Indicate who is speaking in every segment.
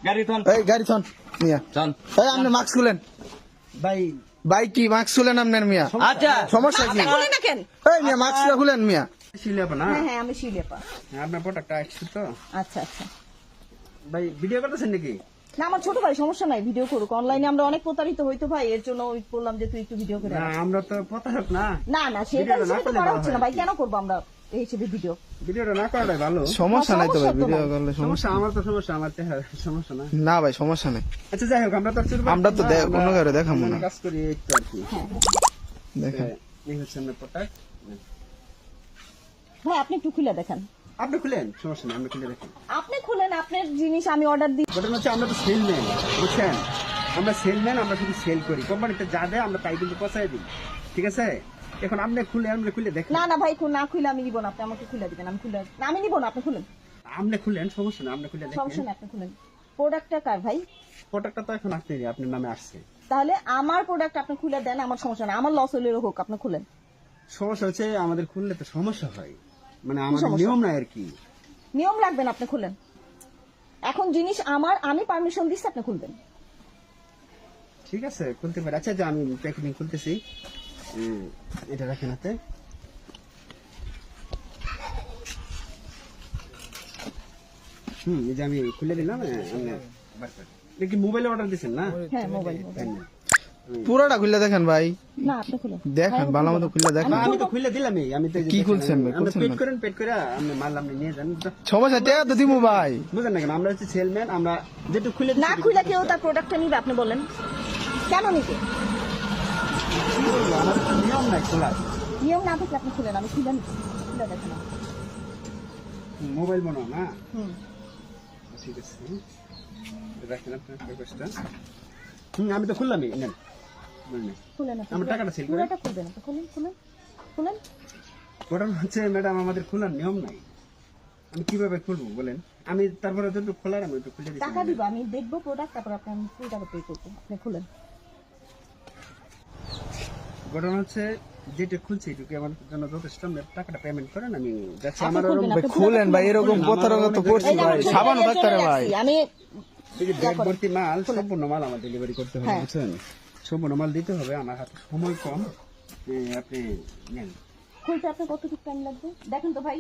Speaker 1: গাড়ি থন মিয়া এই আপনি মাস্ক খুলেন ভাই কি মাস্ক খুলেন আপনার মিয়া
Speaker 2: আচ্ছা
Speaker 1: সমস্যা কি
Speaker 3: খুলেন না কেন?
Speaker 1: এই মিয়া মাস্কটা খুলেন মিয়া
Speaker 2: শিলিয়াপা না
Speaker 3: হ্যাঁ হ্যাঁ আমি শিলিয়াপা।
Speaker 2: আপনার প্রোডাক্টটা আসছে তো
Speaker 3: আচ্ছা আচ্ছা
Speaker 2: ভাই ভিডিও করতেছেন নাকি?
Speaker 3: না আমার ছোট ভাই সমস্যা নাই, ভিডিও করুক। অনলাইনে আমরা অনেক প্রতারিত হইতো ভাই, এর জন্য ওই বললাম যে তুই একটু ভিডিও করে
Speaker 2: না
Speaker 3: আন।
Speaker 2: আমরা তো প্রতারক না,
Speaker 3: না না সেটা
Speaker 2: ভিডিওটা না
Speaker 3: হিসেবে তো
Speaker 2: করলে
Speaker 3: করা
Speaker 2: ভালো
Speaker 3: হচ্ছে না
Speaker 2: হয়।
Speaker 3: ভাই, কেন করবো আমরা এই হিসেবে ভিডিও?
Speaker 2: ভিডিওটা না করাটাই ভালো।
Speaker 1: সমস্যা নাই তো ভাই
Speaker 3: সমস্যা তো
Speaker 1: ভিডিও
Speaker 3: নাই।
Speaker 1: করলে সমস্যা
Speaker 2: সমস্যা আমার তো সমস্যা, আমার চেহারা সমস্যা না।
Speaker 1: না ভাই সমস্যা নাই
Speaker 2: আচ্ছা যাই হোক, আমরা তো
Speaker 1: আমরা তো কোনো কারো দেখাবো না।
Speaker 2: কাজ করি একটু আর কি।
Speaker 1: দেখেন
Speaker 2: এই হচ্ছে আপনার প্রোডাক্ট।
Speaker 3: ভাই আপনি একটু খুলে দেখেন।
Speaker 2: আপনি খুলেন, সমস্যা নেই, আমরা খুলে দেখেন।
Speaker 3: আপনি খুলেন, আপনার জিনিস আমি অর্ডার দিই।
Speaker 2: ঘটনা হচ্ছে আমরা তো সেলম্যান, বুঝছেন? আমরা সেলম্যান, আমরা শুধু সেল করি। কোম্পানিতে যা দেয় আমরা তাই কিন্তু পৌঁছাই দিই, ঠিক আছে? এখন আপনি খুলে, আমরা খুলে দেখেন।
Speaker 3: না না ভাই না খুলে আমি নিব না, আপনি আমাকে খুলে দিবেন। আমি খুলে না, আমি নিব না, আপনি খুলেন।
Speaker 2: আপনি খুলেন, সমস্যা না, আমরা খুলে
Speaker 3: সমস্যা
Speaker 2: দেখেন।
Speaker 3: নেই, আপনি খুলেন। প্রোডাক্টটা কার ভাই?
Speaker 2: প্রোডাক্টটা তো এখন আপনার নামে আসছে।
Speaker 3: তাহলে আমার প্রোডাক্ট আপনি খুলে দেন, আমার সমস্যা না, আমার লস হলেও হোক, আপনি খুলেন।
Speaker 2: সমস্যা হচ্ছে আমাদের খুললে তো সমস্যা হয়, মানে আমাদের
Speaker 3: সমস্যা?
Speaker 2: নিয়ম নাই আর কি।
Speaker 3: নিয়ম রাখবেন, আপনি খুলেন। এখন জিনিস আমার, আমি পারমিশন দিচ্ছি, আপনি খুলবেন।
Speaker 2: ঠিক আছে খুলতে পারি। আচ্ছা যে আমি প্যাকেজিং খুলতেছি, এটা রাখেন হাতে। এই যে আমি খুলে দিলাম। আপনি মোবাইলে অর্ডার দিচ্ছেন না?
Speaker 3: হ্যাঁ মোবাইল।
Speaker 1: পুরোটা খুলে দেখেন ভাই,
Speaker 3: না আপনি খুলেন।
Speaker 1: দেখেন ভালো মতো খুলে দেখেন।
Speaker 2: আমি তো খুলে দিলামই। আমি তো
Speaker 1: কি খুলছেন ভাই?
Speaker 2: আপনি
Speaker 1: খুলছেন
Speaker 2: পেড
Speaker 1: না।
Speaker 2: করেন, পেড করে আপনি মাল আপনি নিয়ে যান।
Speaker 1: সমস্যা টাকা তো দিমু ভাই।
Speaker 2: বুঝেন না কেন? আমরা হচ্ছে সেলম্যান, আমরা যেটু খুলে
Speaker 3: না খুলে কেউ তার প্রোডাক্টটা নিবে, আপনি বলেন কেন নিবে?
Speaker 2: আমাদের তো নিয়ম নাই খোলার।
Speaker 3: নিয়ম না থাকলে আপনি খুলেন, আমি খুলে নিচ্ছি। খুলে দেখেন।
Speaker 2: মোবাইল মনে না?
Speaker 3: হুম
Speaker 2: ঠিক আছে, রাখেন আপনার কাগজটা। আমি তো খুললামই, নেন নেন।
Speaker 3: খুলেন আপনি।
Speaker 2: আমার টাকাটা সেল করে।
Speaker 3: পুরোটা খুলবেন আপনি, খুলেন খুলেন খুলেন।
Speaker 2: ঘটনা হচ্ছে ম্যাডাম আমাদের খোলার নিয়ম নাই। আমি কিভাবে খুলবো বলেন? আমি তারপরে তো খোলার, আমি একটু খুলে দিচ্ছি।
Speaker 3: টাকা দিব, আমি দেখবো প্রোডাক্ট, তারপর আপনি আমি পুরো টাকা পে করবো। আপনি খুলেন।
Speaker 2: ঘটনা হচ্ছে যেটা খুলছি এটুকু আমার জন্য যথেষ্ট। আপনি টাকাটা পেমেন্ট করেন, আমি যাচ্ছি।
Speaker 3: আপনি
Speaker 2: আমার
Speaker 3: খুলবেন,
Speaker 1: ভাই খুলেন ভাই, এরকম প্রতারণা তো করছি
Speaker 3: এই যে আমার
Speaker 1: ভাই,
Speaker 3: ছোট
Speaker 1: সাবানও
Speaker 3: ভাইয়ের
Speaker 1: থাকতে
Speaker 3: জন্য
Speaker 1: ভাই।
Speaker 3: রাখছি। আমি
Speaker 2: ব্যাগ ভর্তি মাল, সম্পূর্ণ মাল আমার ডেলিভারি করতে হবে,
Speaker 3: হ্যাঁ।
Speaker 2: বুঝছেন? সম্পূর্ণ মাল দিতে হবে, আমার হাতে সময় কম। আপনি নেন।
Speaker 3: খুলতে আপনার কতটুকু টাইম লাগবে দেখেন তো ভাই।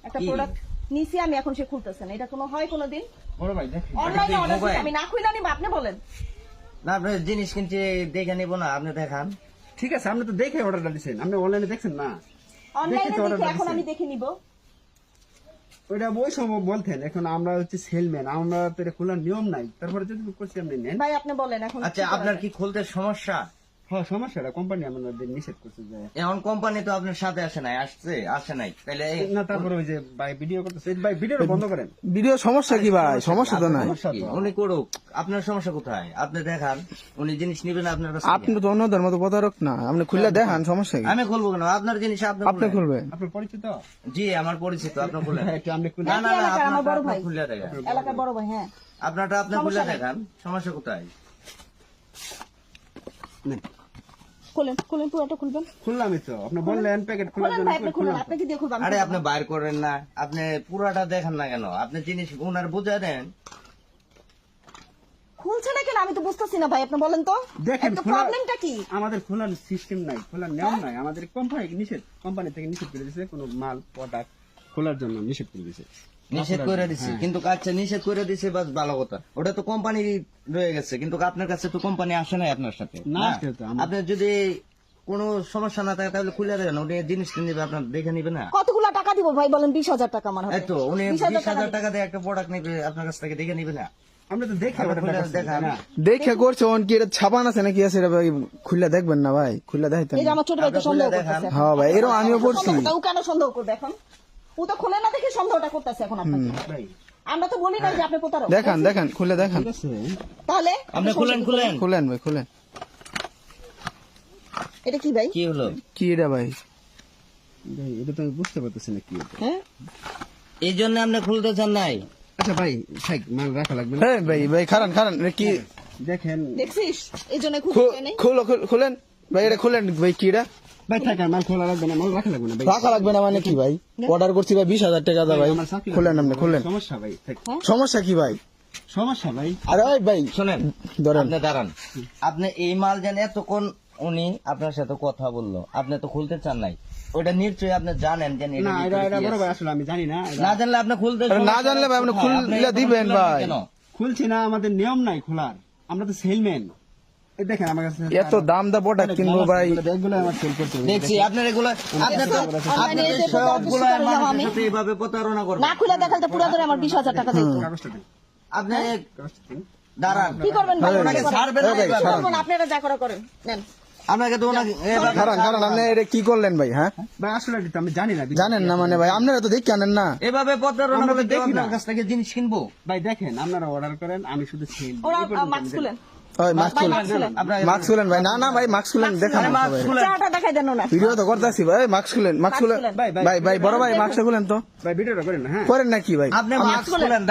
Speaker 3: একটা
Speaker 2: কি?
Speaker 3: প্রোডাক্ট নিছি আমি, এখন সে খুলতেছে না। এটা কোনো হয় কোনোদিন?
Speaker 2: বড় ভাই দেখেন।
Speaker 3: অনলাইনে অর্ডার দিছি, আমি না খুলে নিব, আপনি বলেন।
Speaker 4: না আপনি জিনিস কিনতে দেখে নিব না, আপনি দেখান।
Speaker 2: ঠিক আছে, আপনি তো দেখে অর্ডারটা দিচ্ছেন, আপনি অনলাইনে দেখছেন না?
Speaker 3: অনলাইনে
Speaker 2: তো order
Speaker 3: দেখে এখন
Speaker 2: দিছি।
Speaker 3: আমি দেখে নিব।
Speaker 2: ওইটা ওই সময় বলতেন, এখন আমরা হচ্ছে সেলম্যান, আমরা তো এটা খোলার নিয়ম নাই। তারপরে যদি করছি আপনি নেন।
Speaker 3: ভাই আপনি বলেন এখন।
Speaker 4: আচ্ছা
Speaker 3: কি করা
Speaker 4: আপনার
Speaker 3: যায়?
Speaker 4: কি খুলতে সমস্যা?
Speaker 2: হ্যাঁ সমস্যাটা কোম্পানি আমাদের নিষেধ করছে যে
Speaker 4: এখন কোম্পানি তো আপনার সাথে আসে নাই, আসে নাই, তাহলে
Speaker 2: না। তারপরে ওই যে ভাই ভিডিও করতেছে, ভাই ভিডিওটা বন্ধ করেন।
Speaker 1: ভিডিও সমস্যা কি ভাই? সমস্যা তো নাই।
Speaker 2: সমস্যা তো।
Speaker 4: উনি করুক, আপনার সমস্যা কোথায়? আপনি দেখান, উনি জিনিস নিবেন আপনার কাছে।
Speaker 1: আপনি তো অন্যদের মতো প্রতারক না, আপনি খুলে দেখান, সমস্যা কি?
Speaker 4: আমি খুলবো কেন? আপনার জিনিস
Speaker 1: আপনি
Speaker 4: আপনি
Speaker 1: খুলবেন।
Speaker 2: আপনার পরিচিত?
Speaker 4: জি আমার পরিচিত, আপনি খুলেন।
Speaker 2: একটু আপনি খুলে
Speaker 4: না না না,
Speaker 3: এলাকার আমার বড়
Speaker 4: আপনার
Speaker 3: ভাই।
Speaker 4: খুলে দেখান,
Speaker 3: এলাকার বড় ভাই। হ্যাঁ
Speaker 4: আপনারটা আপনি খুলে
Speaker 3: সমস্যা নেই।
Speaker 4: দেখান, সমস্যা কোথায়?
Speaker 2: নেন।
Speaker 3: খুলেন খুলেন, পুরোটা খুলবেন।
Speaker 2: খুললামই তো, আপনি বললেন প্যাকেট খোলার
Speaker 3: খুলেন
Speaker 2: জন্য।
Speaker 3: ভাই, আপনি খুলেন।
Speaker 2: খুললাম।
Speaker 3: আপনাকে দিয়ে খুলবো আমি।
Speaker 4: আরে
Speaker 3: খুলবো
Speaker 4: আপনি
Speaker 3: না।
Speaker 4: বাইর করেন না, আপনি পুরাটা দেখেন না কেন? আপনি জিনিস ওনার বুঝায় দেন।
Speaker 3: খুলছে না কেন আমি তো বুঝতেছি না ভাই, আপনি বলেন তো।
Speaker 2: দেখেন
Speaker 3: একটা
Speaker 2: খোলা,
Speaker 3: প্রবলেমটা কি?
Speaker 2: আমাদের খোলার সিস্টেম নাই, খোলার নিয়ম নাই। আমাদের কোম্পানি নিষেধ, কোম্পানি থেকে নিষেধ করে দিয়েছে, কোনো মাল প্রোডাক্ট খোলার জন্য নিষেধ করে দিয়েছে।
Speaker 4: নিষেধ করে দিছে, কিন্তু আচ্ছা নিষেধ করে দিছে বাস ভালো কথা, ওটা তো কোম্পানি রয়ে গেছে, কিন্তু আপনার কাছে তো কোম্পানি আসে নাই আপনার সাথে।
Speaker 2: না,
Speaker 4: না?
Speaker 2: আসে তো, আমার-
Speaker 4: আপনার যদি কোনো সমস্যা না থাকে তাহলে খুলে দেবেন, উনি জিনিস নিবে, আপনার দেখে নিবে না?
Speaker 3: কতগুলা টাকা দিব ভাই বলেন? 20,000 টাকা আমার হাতে।
Speaker 4: এই তো উনি
Speaker 3: 20,000
Speaker 4: 20,000 টাকা দিয়ে একটা প্রোডাক্ট নিবে, আপনার কাছ থেকে দেখে নিবে না?
Speaker 2: আমরা তো দেখে
Speaker 4: আপনি
Speaker 2: order
Speaker 4: খুলে
Speaker 2: করছি,
Speaker 4: দেখান।
Speaker 2: না?
Speaker 1: দেখে করছে অন কি এটা ছাপান আছে নাকি আছে এটা ভাই, খুলে দেখবেন না ভাই, খুলে দেখাইতেন।
Speaker 3: এই যে আমার ছোট ভাই তো
Speaker 4: আপনি
Speaker 3: সন্দেহ
Speaker 4: খুলে দেখান।
Speaker 3: করতেছে।
Speaker 1: হ্যাঁ ভাই, এরকম আমিও পড়ছি।
Speaker 3: ও কেন সন্দেহ করবে এখন? ও তো খুলে না দেখে সন্দেহটা করতেছে এখন আপনাকে।
Speaker 2: ভাই
Speaker 3: আমরা তো বলি না যে আপনি প্রতারক।
Speaker 1: দেখান দেখান, খুলে দেখান,
Speaker 2: ঠিক আছে,
Speaker 3: তাহলে
Speaker 4: আপনি খুলেন খুলেন।
Speaker 1: খুলেন ভাই খুলেন।
Speaker 3: এটা কি ভাই?
Speaker 4: কি হলো?
Speaker 1: কি এটা ভাই?
Speaker 2: ভাই এটা তো আমি বুঝতে পারতেছি না কি এটা।
Speaker 3: হ্যাঁ
Speaker 4: এই জন্য আপনি খুলতে চান নাই?
Speaker 2: আচ্ছা ভাই থাক, মাল রাখা লাগবে না।
Speaker 1: হ্যাঁ ভাই ভাই খারান খারান, এটা কি?
Speaker 2: দেখেন
Speaker 3: দেখছিস এই জন্য খুলতে নেই।
Speaker 1: খুলেন ভাই, এটা খুলেন ভাই, কি এটা?
Speaker 2: ভাই থাক, আর মাল খোলা লাগবে না, মাল রাখা লাগবে না ভাই।
Speaker 1: টাকা লাগবে না মানে কি ভাই? অর্ডার করছি ভাই 20,000 টাকা দা ভাই,
Speaker 2: আমার চাকরি
Speaker 1: খুলেন
Speaker 2: লাগবে,
Speaker 1: আপনি খুলেন।
Speaker 2: সমস্যা ভাই থাক।
Speaker 1: সমস্যা কি ভাই?
Speaker 2: সমস্যা ভাই।
Speaker 1: আরে ওই ভাই
Speaker 4: শোনেন,
Speaker 1: ধরেন
Speaker 4: আপনি দাঁড়ান। আপনি এই মাল যেন এতক্ষণ উনি আপনার সাথে কথা বললো, আপনি তো খুলতে চান নাই, ওটা নিশ্চয়ই আপনি জানেন যে
Speaker 2: না এটা বড় ভাই আসলে আমি জানি না।
Speaker 4: না জানলে আপনি খুলতে
Speaker 1: আরে না জানলে ভাই আপনি খুললে দিবেন ভাই।
Speaker 4: কেন?
Speaker 2: খুলছি না, আমাদের নিয়ম নাই খোলার, আমরা তো সেলম্যান। এই দেখেন আমার কাছে
Speaker 1: এত দাম দা প্রোডাক্ট কিনবো ভাই।
Speaker 2: ব্যাগগুলো আমার সেল করতে হবে।
Speaker 4: দেখছি আপনার এগুলো, আপনার তো
Speaker 3: Online এ যে
Speaker 4: সবগুলো
Speaker 3: প্রতারণা করলাম
Speaker 4: মানুষের
Speaker 3: আমি।
Speaker 4: সাথে এইভাবে প্রতারণা করবে।
Speaker 3: না খুলে দেখালে তো পুরো ধরে আমার 20,000 টাকা দিত।
Speaker 2: কাগজটা দিন,
Speaker 4: আপনি
Speaker 2: কাগজটা দিন।
Speaker 4: দাঁড়ান,
Speaker 3: কি করবেন ভাই?
Speaker 4: ওনাকে ছাড়বেন না
Speaker 1: ভাই,
Speaker 4: এইভাবে।
Speaker 1: ছাড়ুন।
Speaker 3: করবেন, আপনারা যা করা করেন নেন।
Speaker 4: আপনাকে তো ওনাকে এভাবে
Speaker 1: কারণ কারণ আপনি এটা কি করলেন ভাই? হ্যাঁ
Speaker 2: ভাই আসলে এটা তো আমি জানি না।
Speaker 1: জানেন না মানে ভাই, আপনারা তো দেখে আনেন না।
Speaker 4: এভাবে প্রতারণা
Speaker 2: আমরা
Speaker 4: করে
Speaker 2: তো
Speaker 4: কেউ
Speaker 2: দেখি না।
Speaker 4: আপনার কাছ থেকে জিনিস কিনবো?
Speaker 2: ভাই দেখেন, আপনারা অর্ডার করেন, আমি শুধু সেল।
Speaker 3: ওরা মাস্ক খুলেন,
Speaker 1: ওই মাস্ক
Speaker 3: ভাই
Speaker 1: খুলেন,
Speaker 3: মাস্ক খুলেন।
Speaker 4: আপনাকে
Speaker 1: মাস্ক খুলেন ভাই। না না ভাই মাস্ক খুলেন, দেখান
Speaker 4: আরে মাস্ক
Speaker 1: সবাই।
Speaker 4: খুলেন।
Speaker 3: চাটা দেখাই দেন না।
Speaker 1: ভিডিও তো করতেছি ভাই, মাস্ক খুলেন, মাস্ক খুলেন
Speaker 3: খুলেন।
Speaker 2: ভাই, ভাই,
Speaker 1: ভাই ভাই বড় ভাই মাস্ক খুলেন তো।
Speaker 2: ভাই ভিডিওটা করেন না, হ্যাঁ।
Speaker 1: করেন নাকি ভাই?
Speaker 4: আপনি মাস্ক খুলেন।